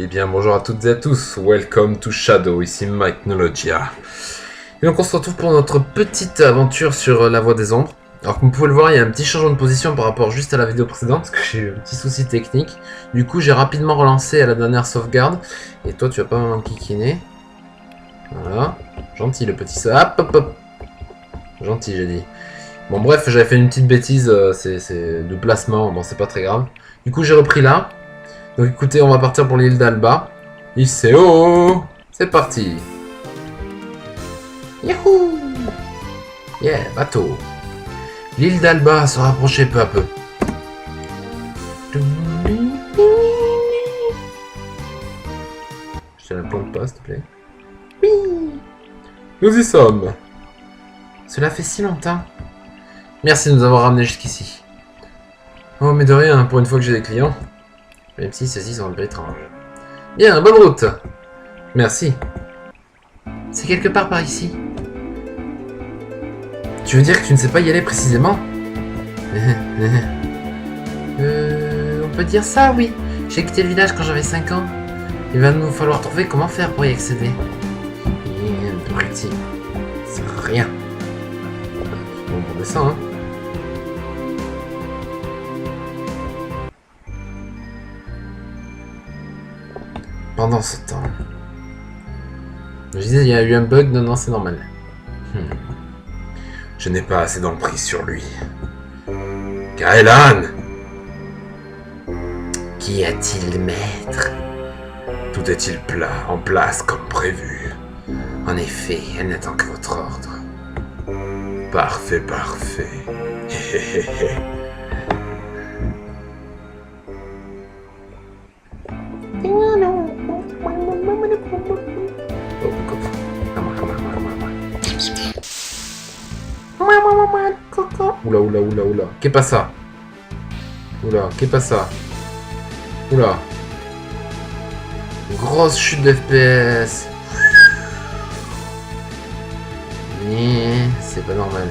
Eh bien, bonjour à toutes et à tous, welcome to Shadow, ici Mythnologia. Et donc on se retrouve pour notre petite aventure sur la Voie des Ombres. Alors comme vous pouvez le voir, il y a un petit changement de position par rapport juste à la vidéo précédente, parce que j'ai eu un petit souci technique. Du coup, j'ai rapidement relancé à la dernière sauvegarde. Et toi, tu vas pas m'enquiquiner. Voilà, gentil le petit... Hop, hop, hop. Gentil, j'ai dit. Bon bref, j'avais fait une petite bêtise, c'est de placement, bon c'est pas très grave. Du coup, j'ai repris là. Donc écoutez, on va partir pour l'île d'Alba. ICO, c'est parti. Yahoo! Yeah, bateau. L'île d'Alba se rapprochait peu à peu. Je te la plante pas, s'il te plaît. Oui! Nous y sommes. Cela fait si longtemps. Merci de nous avoir ramenés jusqu'ici. Oh, mais de rien, pour une fois que j'ai des clients. Même si ceux-ci sont un peu étranges. Bien, bonne route. Merci. C'est quelque part par ici. Tu veux dire que tu ne sais pas y aller précisément? On peut dire ça, oui. J'ai quitté le village quand j'avais 5 ans. Il va nous falloir trouver comment faire pour y accéder. Et un peu petit. C'est rien. Bon, on descend, hein. Pendant ce temps... Je disais, il y a eu un bug, non, c'est normal. Je n'ai pas assez d'emprise sur lui. Kaelan! Qu'y a-t-il, maître? Tout est-il en place comme prévu? En effet, elle n'attend que votre ordre. Parfait, parfait. Oula, oula, oula, oula. Qu'est pas ça? Oula, qu'est pas ça? Oula. Grosse chute d'FPS. C'est pas normal.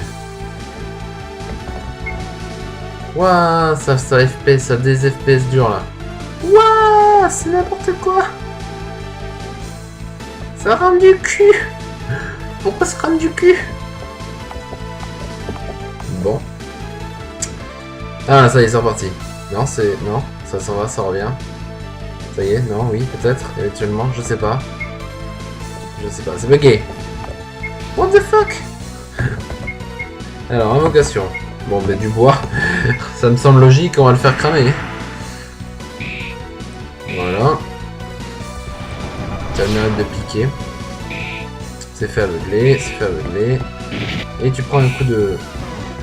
Ouah, ça FPS, ça des FPS durs là. Ouah, c'est n'importe quoi. Ça rame du cul. Pourquoi ça rame du cul? Bon. Ah, ça y est, c'est reparti. Non, c'est... Non, ça s'en va, ça revient. Ça y est, non, oui, peut-être, éventuellement, je sais pas. Je sais pas, c'est bugué. What the fuck? Alors, invocation. Bon, ben du bois. Ça me semble logique, on va le faire cramer. Voilà. Ça mérite de piquer. C'est fait aveugler, c'est fait aveugler. Et tu prends un coup de...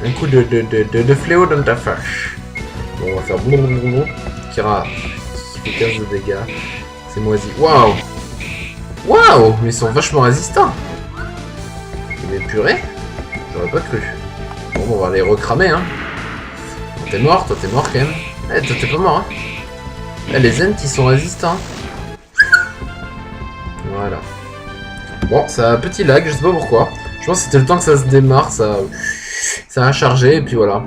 Un coup de fléau dans ta fâche. Bon, on va faire blablabla. Kira qui fait 15 de dégâts. C'est moisi. Waouh! Waouh! Mais ils sont vachement résistants! Mais purée? J'aurais pas cru. Bon, on va les recramer, hein. T'es mort, toi t'es mort quand même. Eh, toi t'es pas mort, hein. Eh, les Ents ils sont résistants. Voilà. Bon, ça a un petit lag, je sais pas pourquoi. Je pense que c'était le temps que ça se démarre, ça a chargé, et puis voilà.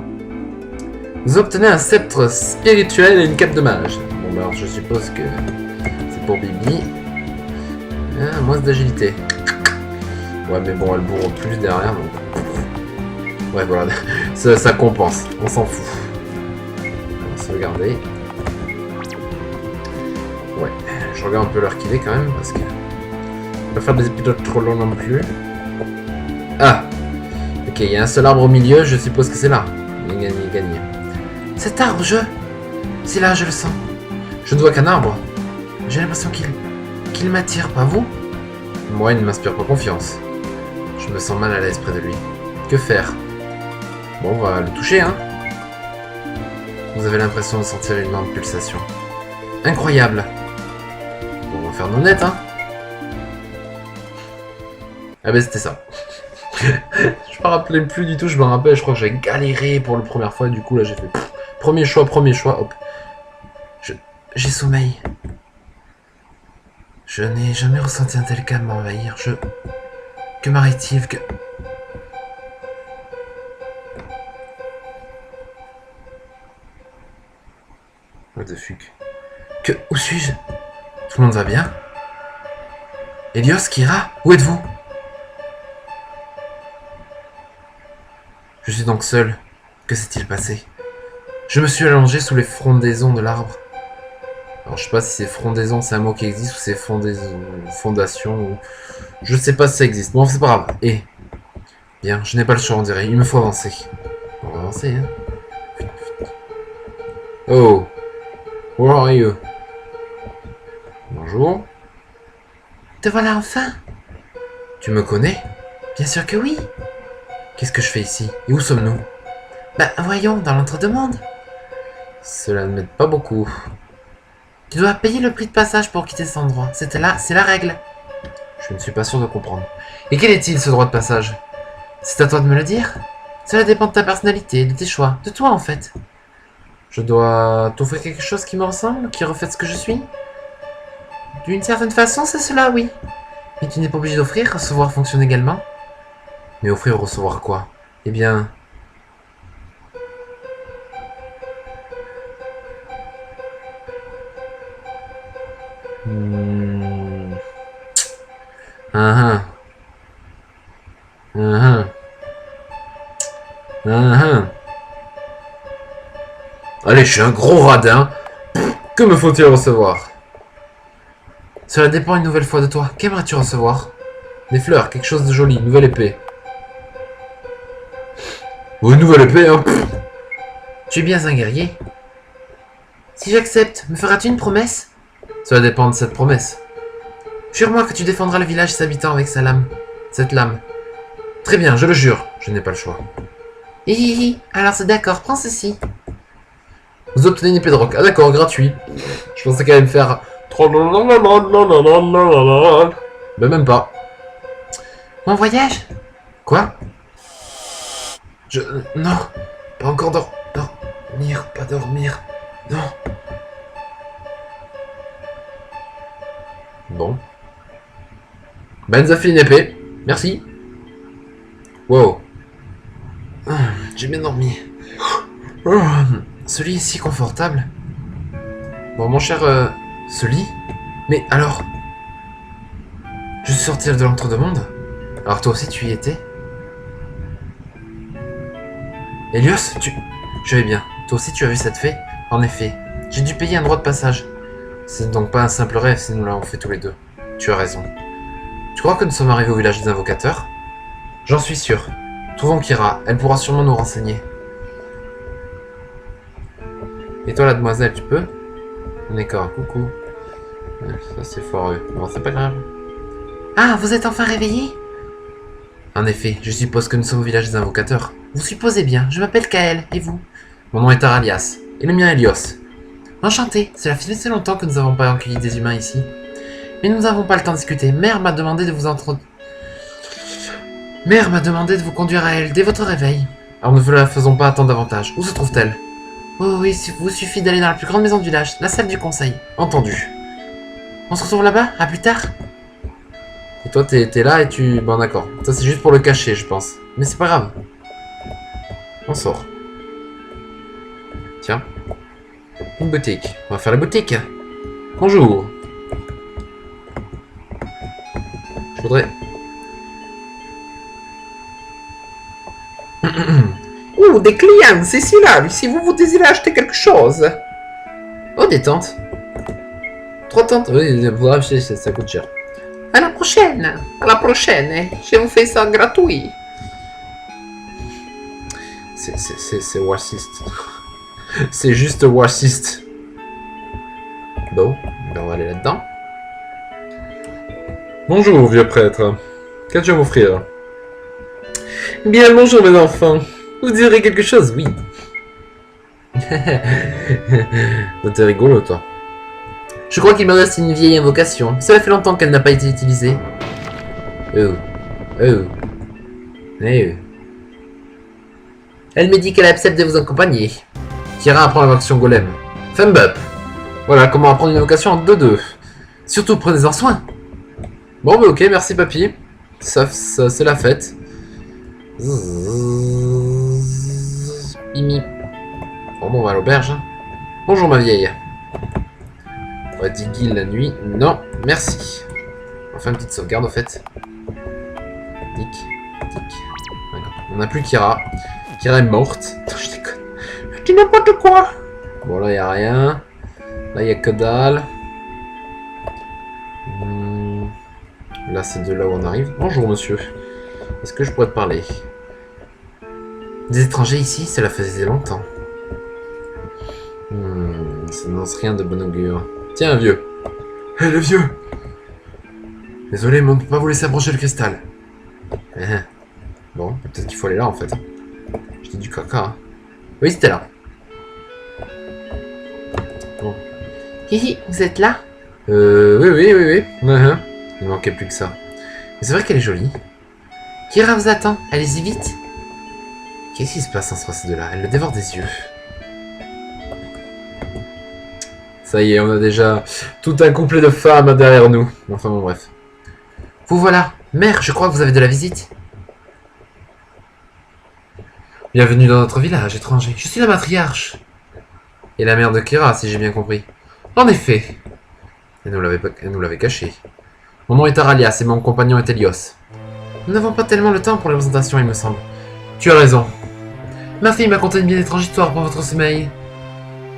Vous obtenez un sceptre spirituel et une cape de mage. Bon, bah alors je suppose que c'est pour Bibi. Ah, moins d'agilité. Ouais, mais bon, elle bourre plus derrière, donc... Ouais, voilà, ça compense, on s'en fout. On va sauvegarder. Ouais, je regarde un peu l'heure qu'il est quand même, parce que... On va faire des épisodes trop longs non plus. Ah! Ok, il y a un seul arbre au milieu, je suppose que c'est là. Gagné. Cet arbre, c'est là, je le sens. Je ne vois qu'un arbre. J'ai l'impression qu'il m'attire, pas vous? Moi, il ne m'inspire pas confiance. Je me sens mal à l'aise près de lui. Que faire? Bon, on va le toucher, hein. Vous avez l'impression de sentir une lente pulsation. Incroyable. Bon, on va faire nos nets, hein. Ah ben, c'était ça. Je me rappelais plus du tout, je me rappelle, je crois que j'ai galéré pour la première fois, du coup là j'ai fait premier choix, hop. J'ai sommeil. Je n'ai jamais ressenti un tel calme m'envahir, Que m'arrive-t-il What the fuck? Où suis-je? Tout le monde va bien? Hélios, Kira, où êtes-vous? Je suis donc seul. Que s'est-il passé? Je me suis allongé sous les frondaisons de l'arbre. Alors je sais pas si c'est frondaison, c'est un mot qui existe, ou c'est fondation, ou... Je sais pas si ça existe. Bon, c'est pas grave. Et bien, je n'ai pas le choix, on dirait. Il me faut avancer. On va avancer, hein. Oh. Where are you? Bonjour. Te voilà enfin. Tu me connais? Bien sûr que oui. Qu'est-ce que je fais ici? Et où sommes-nous? Bah, voyons, dans l'entre-deux-mondes. Cela ne m'aide pas beaucoup. Tu dois payer le prix de passage pour quitter cet endroit. C'est la règle. Je ne suis pas sûr de comprendre. Et quel est-il, ce droit de passage? C'est à toi de me le dire. Cela dépend de ta personnalité, de tes choix, de toi en fait. Je dois t'offrir quelque chose qui me ressemble, qui reflète ce que je suis? D'une certaine façon, c'est cela, oui. Mais tu n'es pas obligé d'offrir, recevoir fonctionne également. Mais offrir ou recevoir quoi? Eh bien... Ah ah. Allez, je suis un gros radin. Que me faut-il recevoir? Cela dépend une nouvelle fois de toi. Qu'aimerais-tu recevoir? Des fleurs, quelque chose de joli, une nouvelle épée. Ou une nouvelle épée, hein. Tu es bien un guerrier. Si j'accepte, me feras-tu une promesse? Cela dépend de cette promesse. Jure-moi que tu défendras le village et ses habitants avec sa lame. Cette lame. Très bien, je le jure. Je n'ai pas le choix. Hihihi, alors c'est d'accord, prends ceci. Vous obtenez une épée de roc. Ah d'accord, gratuit. Je pensais qu'elle allait me faire... Mais même pas. Mon voyage? Quoi? Non, pas encore dormir, pas dormir. Non. Bon. Ben, nous a fait une épée. Merci. Wow. J'ai bien dormi. Ce lit est si confortable. Bon, mon cher, ce lit? Mais alors... Je suis sorti de l'entre-deux-mondes? Alors toi aussi tu y étais? Hélios, Je vais bien. Toi aussi tu as vu cette fée? En effet, j'ai dû payer un droit de passage. C'est donc pas un simple rêve si nous l'avons fait tous les deux. Tu as raison. Tu crois que nous sommes arrivés au village des invocateurs? J'en suis sûr. Trouvons Kira, elle pourra sûrement nous renseigner. Et toi la demoiselle, tu peux? D'accord, coucou. Ça c'est foireux. Bon, c'est pas grave. Ah, vous êtes enfin réveillé? En effet, je suppose que nous sommes au village des invocateurs. Vous supposez bien, je m'appelle Kael, et vous? Mon nom est Aralias, et le mien est Hélios. Enchanté, cela fait assez longtemps que nous n'avons pas accueilli des humains ici. Mais nous n'avons pas le temps de discuter. Mère m'a demandé de vous conduire à elle dès votre réveil. Alors ne la faisons pas attendre davantage. Où se trouve-t-elle? Oh oui, il vous suffit d'aller dans la plus grande maison du village, la salle du conseil. Entendu. On se retrouve là-bas? À plus tard. Et toi, t'es là et tu... Bon, d'accord. Ça, c'est juste pour le cacher, je pense. Mais c'est pas grave. On sort. Tiens. Une boutique. On va faire la boutique. Bonjour. Je voudrais... Ouh, des clients, c'est si là. Si vous désirez acheter quelque chose. Oh, des tentes. 3 tentes. Oui, ça coûte cher. À la prochaine. Je vous fais ça gratuit. C'est raciste. C'est juste raciste. Bon, ben on va aller là-dedans. Bonjour, vieux prêtre. Qu'as-tu à m'offrir? Bien, bonjour mes enfants. Vous direz quelque chose, oui. T'es rigolo, toi. Je crois qu'il me reste une vieille invocation. Cela fait longtemps qu'elle n'a pas été utilisée. Oh. Elle me dit qu'elle accepte de vous accompagner. Kira apprend l'invocation golem. Thumb up. Voilà comment apprendre une invocation en 2-2. Surtout prenez-en soin. Bon, bah ok, merci papy. Ça c'est la fête. Mimi. Bon, on va à l'auberge. Bonjour ma vieille. Ouais, 10 guilds la nuit. Non, merci. Enfin, une petite sauvegarde, au fait. Tic, tic. Voilà. On n'a plus Kira. Kira est morte. Je déconne. Je dis n'importe quoi. Bon, là, il n'y a rien. Là, il n'y a que dalle. Là, c'est de là où on arrive. Bonjour, monsieur. Est-ce que je pourrais te parler? Des étrangers ici, cela faisait longtemps. Ça n'annonce rien de bon augure. Tiens, vieux. Hé, le vieux. Désolé, mais on ne peut pas vous laisser approcher le cristal. Bon, peut-être qu'il faut aller là, en fait. Je dis du caca. Hein. Oui, c'était là. Bon. Hihi, vous êtes là? Oui. Il ne manquait plus que ça. Mais c'est vrai qu'elle est jolie. Kira vous attend, allez-y vite. Qu'est-ce qui se passe entre ces deux-là? Elle le dévore des yeux. Ça y est, on a déjà tout un couplet de femmes derrière nous. Enfin bon, bref. Vous voilà. Mère, je crois que vous avez de la visite. Bienvenue dans notre village étranger. Je suis la matriarche. Et la mère de Kira, si j'ai bien compris. En effet. Elle nous l'avait caché. Mon nom est Aralias et mon compagnon est Helios. Nous n'avons pas tellement le temps pour les présentations, il me semble. Tu as raison. Ma fille m'a conté une bien étrange histoire pour votre sommeil.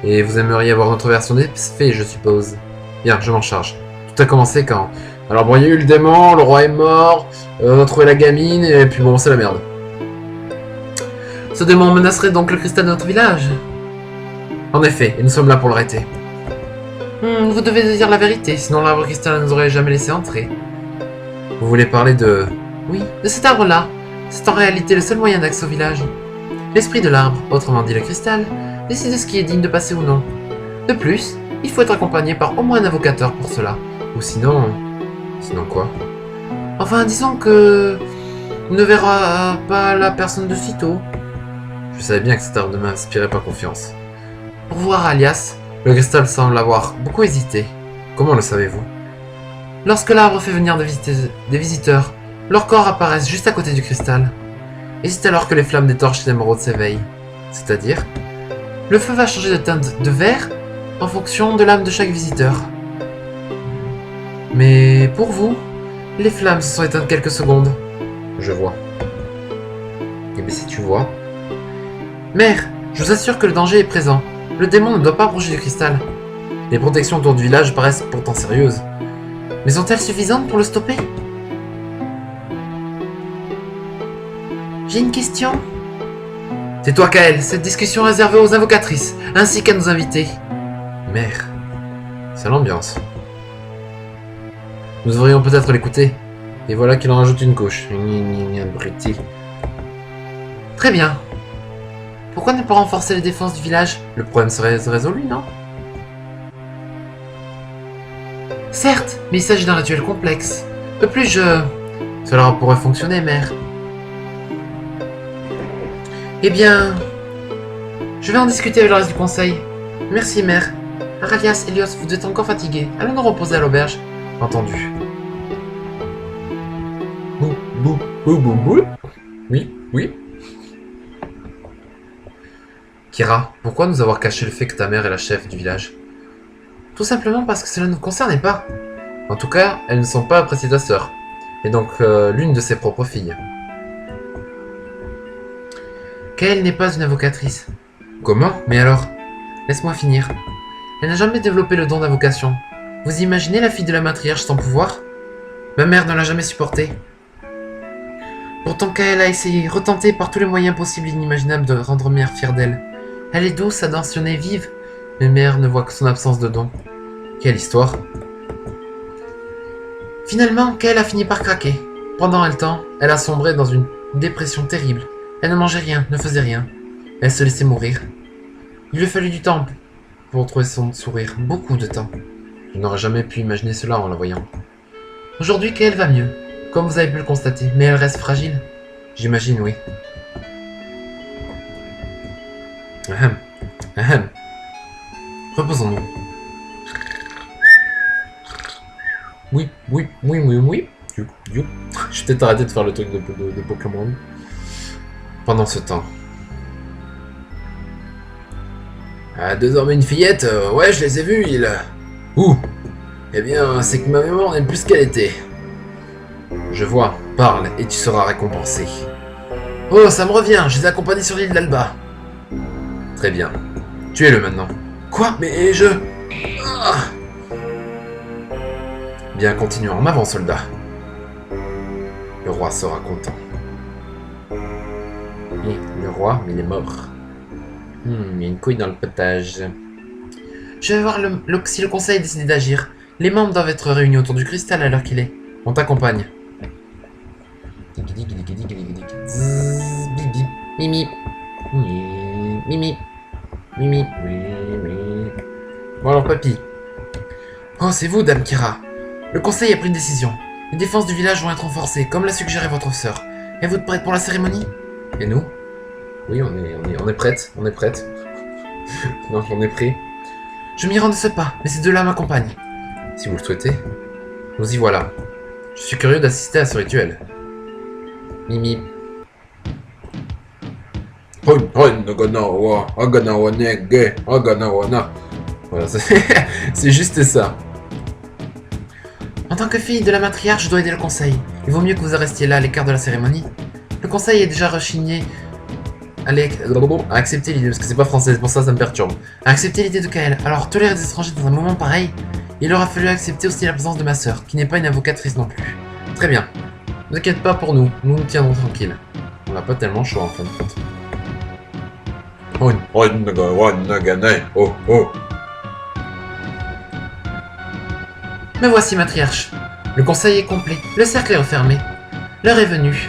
Et vous aimeriez avoir notre version des faits, je suppose. Bien, je m'en charge. Tout a commencé quand... Alors bon, il y a eu le démon, le roi est mort, on a trouvé la gamine, et puis bon, c'est la merde. Ce démon menacerait donc le cristal de notre village. En effet, et nous sommes là pour l'arrêter. Vous devez dire la vérité, sinon l'arbre cristal ne nous aurait jamais laissé entrer. Vous voulez parler de... Oui, de cet arbre-là. C'est en réalité le seul moyen d'accès au village. L'esprit de l'arbre, autrement dit le cristal, décide de ce qui est digne de passer ou non. De plus, il faut être accompagné par au moins un invocateur pour cela. Ou sinon... Sinon quoi? Enfin, disons que... On ne verra pas la personne de sitôt. Je savais bien que cet arbre ne m'inspirait pas confiance. Pour voir Alias, le cristal semble avoir beaucoup hésité. Comment le savez-vous? Lorsque l'arbre fait venir des visiteurs, leurs corps apparaissent juste à côté du cristal. Et c'est alors que les flammes des torches d'émeraude s'éveillent. C'est-à-dire, le feu va changer de teinte de vert en fonction de l'âme de chaque visiteur. Mais pour vous, les flammes se sont éteintes quelques secondes. Je vois. Et bien si tu vois... Mère, je vous assure que le danger est présent. Le démon ne doit pas approcher du cristal. Les protections autour du village paraissent pourtant sérieuses. Mais sont-elles suffisantes pour le stopper? J'ai une question. Tais-toi, Kael, cette discussion est réservée aux invocatrices, ainsi qu'à nos invités. Mère, c'est l'ambiance. Nous devrions peut-être l'écouter. Et voilà qu'il en rajoute une couche. Abruti. Très bien. Pourquoi ne pas renforcer les défenses du village? Le problème serait résolu, non? Certes, mais il s'agit d'un rituel complexe. De plus, cela pourrait fonctionner, mère. Eh bien... Je vais en discuter avec le reste du conseil. Merci, mère. Aralias, Helios, vous êtes encore fatigués. Allons nous reposer à l'auberge. Entendu. Bou. Oui. Kira, pourquoi nous avoir caché le fait que ta mère est la chef du village? Tout simplement parce que cela ne nous concernait pas. En tout cas, elles ne sont pas appréciées de ta sœur. Et donc l'une de ses propres filles. Kael n'est pas une invocatrice. Comment? Mais alors? Laisse-moi finir. Elle n'a jamais développé le don d'invocation. Vous imaginez la fille de la matriarche sans pouvoir? Ma mère ne l'a jamais supporté. Pourtant Kael a essayé, retenté par tous les moyens possibles et inimaginables de rendre mère fière d'elle. Elle est douce, attentionnée, vive, mais mère ne voit que son absence de don. Quelle histoire! Finalement, Kael a fini par craquer. Pendant un temps, elle a sombré dans une dépression terrible. Elle ne mangeait rien, ne faisait rien. Elle se laissait mourir. Il lui a fallu du temps pour retrouver son sourire, beaucoup de temps. Je n'aurais jamais pu imaginer cela en la voyant. Aujourd'hui, Kael va mieux, comme vous avez pu le constater, mais elle reste fragile. J'imagine, oui. Ahem. Reposons-nous. Oui. Je vais peut-être arrêter de faire le truc de Pokémon. Pendant ce temps. Ah, désormais une fillette, ouais, je les ai vus, Où? Eh bien, c'est que ma mémoire n'est plus ce qu'elle était. Je vois, parle et tu seras récompensé. Oh, ça me revient, je les ai accompagnés sur l'île d'Alba. Très bien. Tuez-le maintenant. Quoi? Mais je... Ah. Bien, continuons en avant, soldat. Le roi sera content. Et le roi, il est mort. Il y a une couille dans le potage. Je vais voir si le conseil a décidé d'agir. Les membres doivent être réunis autour du cristal à l'heure qu'il est. On t'accompagne. Mimi. Mimi. Mimi. Bon alors, papy. Oh, c'est vous, Dame Kira. Le conseil a pris une décision. Les défenses du village vont être renforcées, comme l'a suggéré votre sœur. Êtes-vous prête pour la cérémonie? Et nous? Oui, on est prête. On est prête. Non, on est prêt. Je m'y rends de ce pas, mais ces deux-là m'accompagnent. Si vous le souhaitez. Nous y voilà. Je suis curieux d'assister à ce rituel. Mimi. Voilà, c'est juste ça. En tant que fille de la matriarche, je dois aider le conseil. Il vaut mieux que vous restiez là à l'écart de la cérémonie. Le conseil est déjà rechigné à accepter l'idée, parce que c'est pas français, c'est pour ça me perturbe. À accepter l'idée de Kael. Alors, tolérer des étrangers dans un moment pareil, il aura fallu accepter aussi la présence de ma sœur, qui n'est pas une avocatrice non plus. Très bien. Ne vous inquiétez pas pour nous, nous nous tiendrons tranquilles. On n'a pas tellement chaud en fin de compte. Me voici, matriarche. Le conseil est complet, le cercle est refermé. L'heure est venue.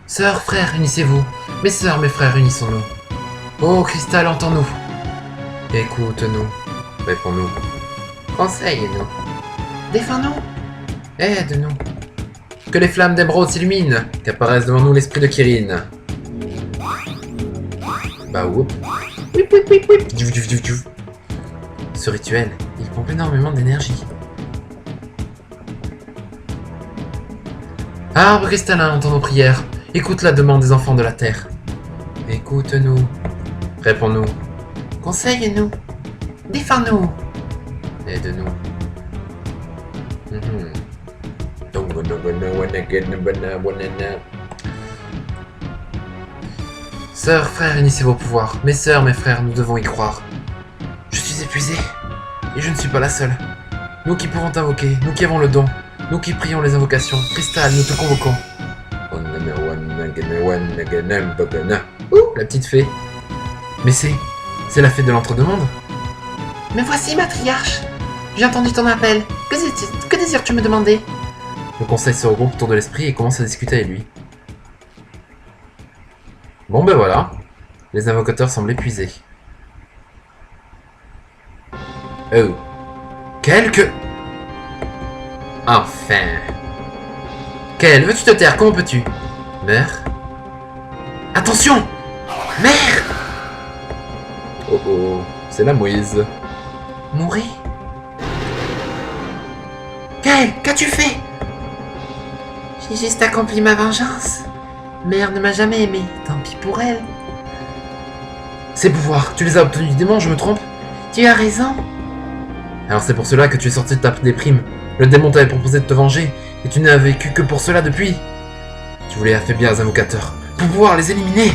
Sœurs, frères, unissez-vous. Mes sœurs, mes frères, unissons-nous. Oh, Cristal, entends-nous. Écoute-nous. Réponds-nous. Conseille-nous. Défends-nous. Aide-nous. Que les flammes d'Emeraude s'illuminent. Qu'apparaisse devant nous l'esprit de Kirin. Bah, whoop. Whip, whip, whip, whip. Ce rituel, il pompe énormément d'énergie. Arbre cristallin, entends nos prières. Écoute la demande des enfants de la terre. Écoute-nous. Réponds-nous. Conseille-nous. Défends-nous. Aide-nous. Sœurs, frères, unissez vos pouvoirs. Mes sœurs, mes frères, nous devons y croire. Je suis épuisé. Et je ne suis pas la seule. Nous qui pouvons t'invoquer, nous qui avons le don, nous qui prions les invocations. Cristal, nous te convoquons. Ouh, la petite fée. Mais c'est la fée de l'entre-deux-mondes. Me voici, matriarche. J'ai entendu ton appel. Que désires-tu me demander? Le conseil se regroupe autour de l'esprit et commence à discuter avec lui. Bon ben voilà. Les invocateurs semblent épuisés. Oh. Enfin. Kael, veux-tu te taire? Comment peux-tu? Mère? Attention! Mère! Oh oh, c'est la Moïse. Mourir? Kael, qu'as-tu fait? J'ai juste accompli ma vengeance. Mère ne m'a jamais aimé, tant pis pour elle. Ces pouvoirs, tu les as obtenus du démon, je me trompe? Tu as raison. Alors c'est pour cela que tu es sorti de ta déprime. Le démon t'avait proposé de te venger, et tu n'as vécu que pour cela depuis. Tu voulais affaiblir les invocateurs, pour pouvoir les éliminer.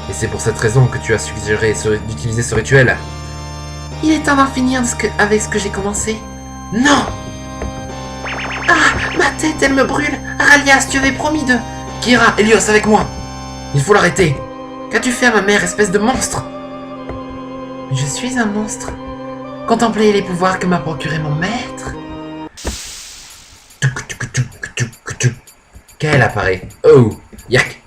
Et c'est pour cette raison que tu as suggéré d'utiliser ce rituel. Il est temps d'en finir avec ce que j'ai commencé. Non! Ah, ma tête, elle me brûle. Aralias, tu avais promis de... Kira, Helios, avec moi. Il faut l'arrêter. Qu'as-tu fait à ma mère, espèce de monstre? Je suis un monstre. Contemplez les pouvoirs que m'a procuré mon maître. Quel apparaît? Oh, yak.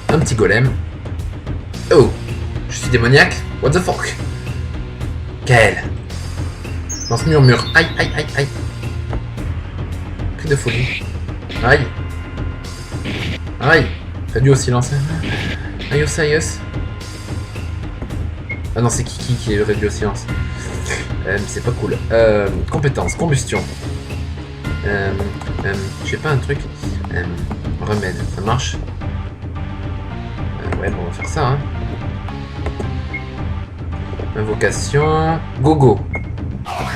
Un petit golem. Oh, je suis démoniaque? What the fuck? Kael. Lance murmure. Aïe, aïe, aïe, aïe. Cri de folie. Aïe. Aïe. Réduit au silence. Aïe, aïe. Ah non, c'est Kiki qui est réduit au silence. C'est pas cool. Compétence, combustion. J'ai pas un truc. Remède, ça marche? Ouais, bon, on va faire ça, hein. Invocation... Gogo.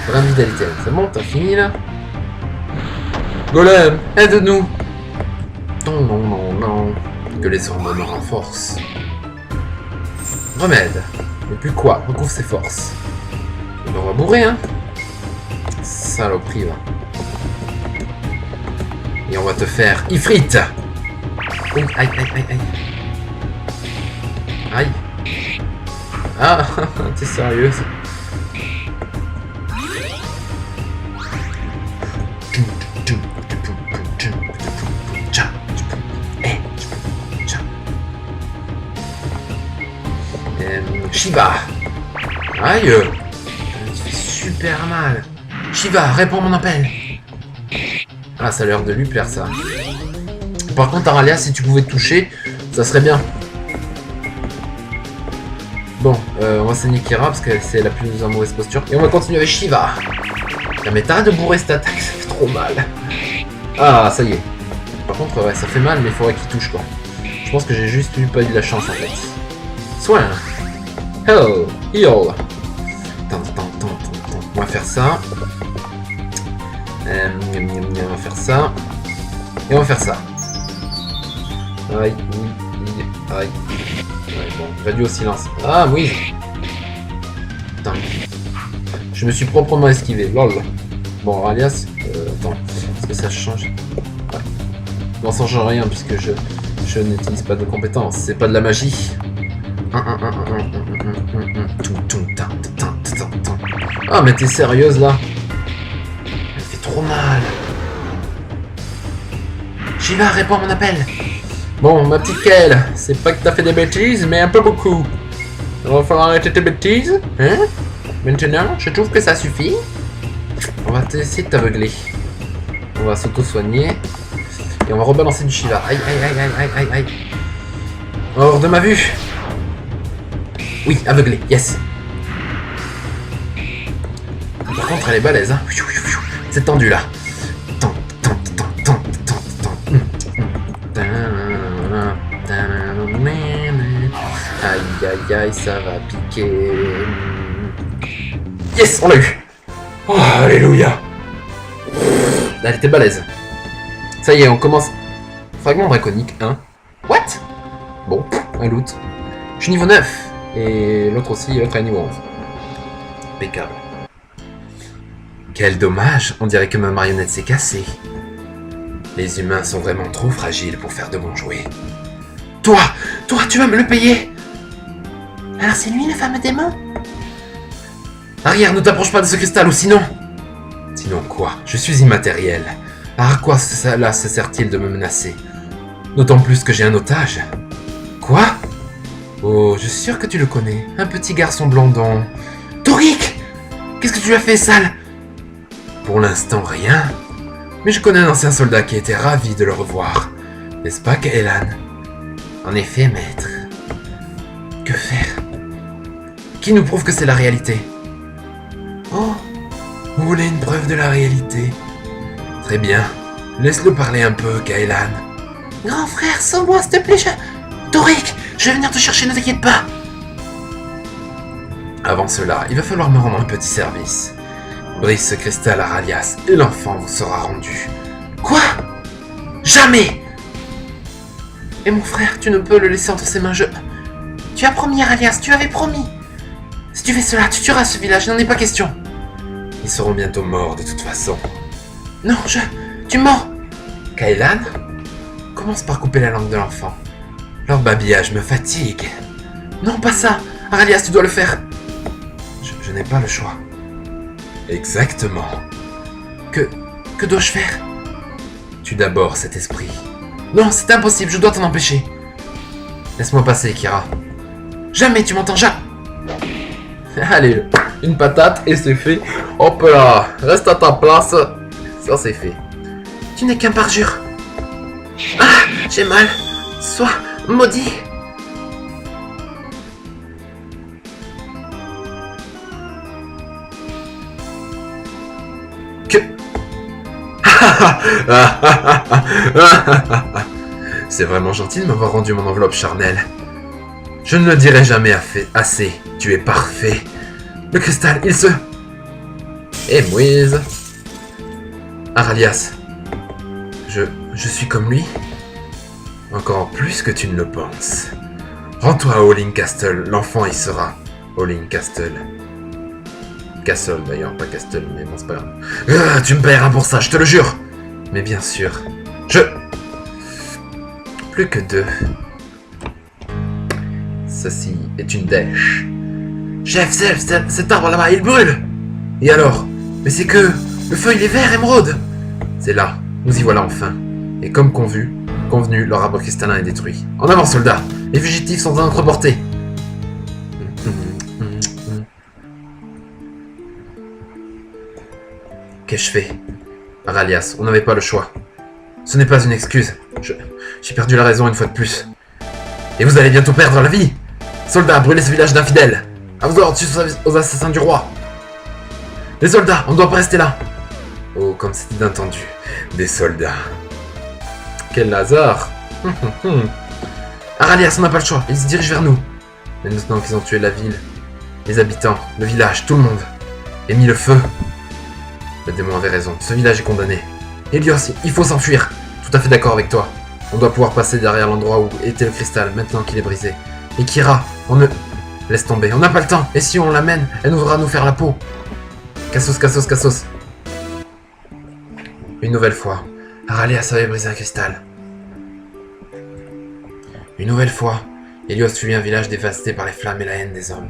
Brin de vitalité. C'est bon, t'as fini, là? Golem, aide-nous! Non, non, non, non. Que les hormones renforcent. Remède. Et puis quoi? Recouvre ses forces. On va bourrer, hein? Saloperie, va. Et on va te faire Ifrit! Oh, aïe, aïe, aïe, aïe. Aïe. Ah, t'es sérieuse? Shiva. Aïe. Tu fais super mal. Shiva, réponds à mon appel. Ah, ça a l'air de lui plaire, ça. Par contre, Aralia, si tu pouvais te toucher, ça serait bien. Bon, on va saigner Kira, parce que c'est la plus en mauvaise posture. Et on va continuer avec Shiva. Ah, mais t'arrêtes de bourrer cette attaque, ça fait trop mal. Ah, ça y est. Par contre, ouais, ça fait mal, mais il faudrait qu'il touche, quoi. Je pense que j'ai juste pas eu de la chance, en fait. Soin. Heal. Heal. Attends. On va faire ça. On va faire ça. Et on va faire ça. Aïe, oui, aïe. Ouais, bon, réduit au silence. Ah, oui. Putain. Je me suis proprement esquivé, lol. Bon, alias, attends, est-ce que ça change? Ouais. Non, ça change rien, puisque je n'utilise pas de compétences. C'est pas de la magie. Ah, mais t'es sérieuse, là? Elle fait trop mal. Shiva, réponds à mon appel. Bon, ma petite Kael, c'est pas que t'as fait des bêtises, mais un peu beaucoup. Il va falloir arrêter tes bêtises, hein? Maintenant, je trouve que ça suffit. On va essayer de t'aveugler. On va s'auto-soigner. Et on va rebalancer du Shiva. Aïe, aïe, aïe, aïe, aïe, aïe, aïe. Hors de ma vue. Oui, aveuglé, yes. Par contre, elle est balèze, hein. C'est tendu, là. Aïe, aïe, aïe, ça va piquer. Yes, on l'a eu. Oh, alléluia. Elle était balèze. Ça y est, on commence. Fragment draconique, hein. What? Bon, un loot. Je suis niveau 9. Et l'autre aussi, l'autre est niveau 11. Impeccable. Quel dommage, on dirait que ma marionnette s'est cassée. Les humains sont vraiment trop fragiles pour faire de bons jouets. Toi, tu vas me le payer. Alors c'est lui le fameux démon? Arrière, ne t'approche pas de ce cristal ou sinon... Sinon quoi? Je suis immatériel. À quoi cela se sert-il de me menacer? D'autant plus que j'ai un otage. Quoi? Oh, je suis sûr que tu le connais. Un petit garçon blondon. Toric! Qu'est-ce que tu as fait, sale? Pour l'instant, rien. Mais je connais un ancien soldat qui était ravi de le revoir. N'est-ce pas, Kaelan? En effet, maître. Que faire? Qui nous prouve que c'est la réalité? Oh, vous voulez une preuve de la réalité? Très bien. Laisse-le parler un peu, Kaelan. Grand frère, sauve-moi, s'il te plaît, Toric, je vais venir te chercher, ne t'inquiète pas. Avant cela, il va falloir me rendre un petit service. Brise ce cristal à Ralias et l'enfant vous sera rendu. Quoi? Jamais! Et mon frère, tu ne peux le laisser entre ses mains, Tu as promis à Ralias, tu avais promis. Si tu fais cela, tu tueras ce village, il n'en est pas question. Ils seront bientôt morts de toute façon. Non, Tu mens. Kaelan? Commence par couper la langue de l'enfant. Leur babillage me fatigue. Non, pas ça. Ralias, tu dois le faire. Je n'ai pas le choix. Exactement. Que dois-je faire? Tue d'abord cet esprit. Non, c'est impossible, je dois t'en empêcher. Laisse-moi passer, Kira. Jamais, tu m'entends, jamais. Allez, une patate et c'est fait. Hop là, reste à ta place. Ça, c'est fait. Tu n'es qu'un parjure. Ah, j'ai mal. Sois maudit. C'est vraiment gentil de m'avoir rendu mon enveloppe charnelle. Je ne le dirai jamais assez. Tu es parfait. Le cristal, il se... Et Moïse. Aralias. Je suis comme lui? Encore plus que tu ne le penses. Rends-toi à Olin Castle, l'enfant y sera. Olin Castle. Castle d'ailleurs, pas Castle, mais bon, c'est pas grave. Tu me paieras pour ça, je te le jure. Mais bien sûr. Plus que 2. Ceci est une dèche. Chef, cet arbre là-bas, il brûle. Et alors? Mais c'est que le feu, il est vert, émeraude. C'est là, nous y voilà enfin. Et comme convenu, leur arbre cristallin est détruit. En avant, soldats. Les fugitifs sont à notre portée. Qu'ai-je fait? Aralias, on n'avait pas le choix. Ce n'est pas une excuse. J'ai perdu la raison une fois de plus. Et vous allez bientôt perdre la vie. Soldats, brûlez ce village d'infidèles. À vos ordres, aux assassins du roi. Les soldats, on ne doit pas rester là. Oh, comme c'était inattendu. Des soldats. Quel hasard. Aralias, on n'a pas le choix. Ils se dirigent vers nous. Mais maintenant qu'ils ont tué la ville, les habitants, le village, tout le monde, et mis le feu. Le démon avait raison. Ce village est condamné. Hélios, il faut s'enfuir. Tout à fait d'accord avec toi. On doit pouvoir passer derrière l'endroit où était le cristal, maintenant qu'il est brisé. Et Kira, on ne... Laisse tomber, on n'a pas le temps. Et si on l'amène, elle nous voudra nous faire la peau. Cassos. Une nouvelle fois, Aralias avait brisé un cristal. Une nouvelle fois, Hélios fut un village dévasté par les flammes et la haine des hommes.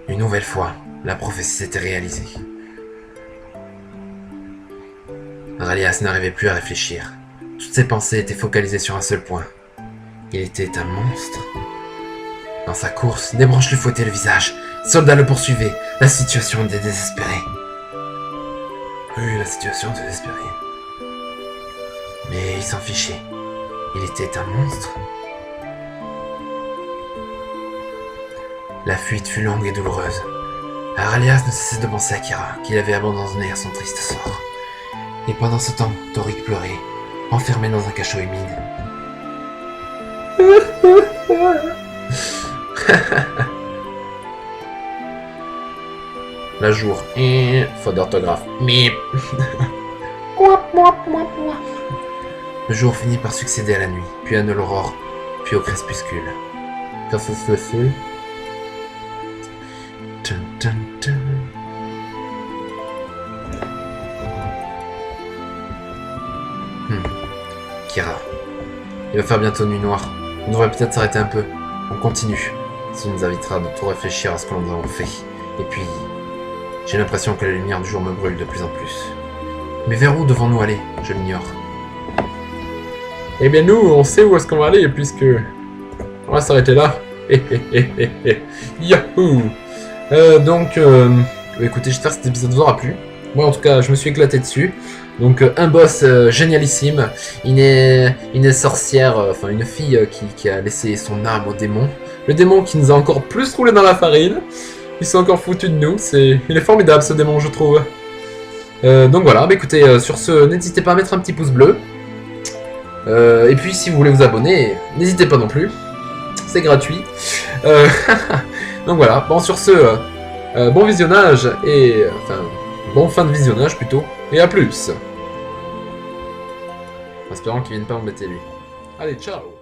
Une nouvelle fois, la prophétie s'était réalisée. Aralias n'arrivait plus à réfléchir. Toutes ses pensées étaient focalisées sur un seul point. Il était un monstre. Dans sa course, des branches lui fouettaient le visage. Les soldats le poursuivaient. La situation était désespérée. Oui, la situation était désespérée. Mais il s'en fichait. Il était un monstre. La fuite fut longue et douloureuse. Aralias ne cessait de penser à Kira, qu'il avait abandonné à son triste sort. Et pendant ce temps, Toric pleurait, enfermé dans un cachot humide. La jour. Faute d'orthographe. Le jour finit par succéder à la nuit, puis à l'aurore, puis au crépuscule. Kira. Il va faire bientôt nuit noire. On devrait peut-être s'arrêter un peu. On continue. Ça nous invitera de tout réfléchir à ce que nous avons fait. Et puis, j'ai l'impression que la lumière du jour me brûle de plus en plus. Mais vers où devons-nous aller? Je l'ignore. Eh bien nous, on sait où est-ce qu'on va aller, puisque... On va s'arrêter là. Yahoo! Écoutez, j'espère que cet épisode vous aura plu. Moi, en tout cas, je me suis éclaté dessus. Donc, un boss génialissime. Une sorcière, enfin une fille qui a laissé son âme au démon. Le démon qui nous a encore plus roulé dans la farine. Il s'est encore foutu de nous. Il est formidable, ce démon, je trouve. Donc voilà, bah, écoutez, sur ce, n'hésitez pas à mettre un petit pouce bleu. Et puis, si vous voulez vous abonner, n'hésitez pas non plus. C'est gratuit. Donc voilà, bon, sur ce, bon visionnage et... Enfin, bon fin de visionnage plutôt. Et à plus. En espérant qu'il vienne pas embêter lui. Allez, ciao.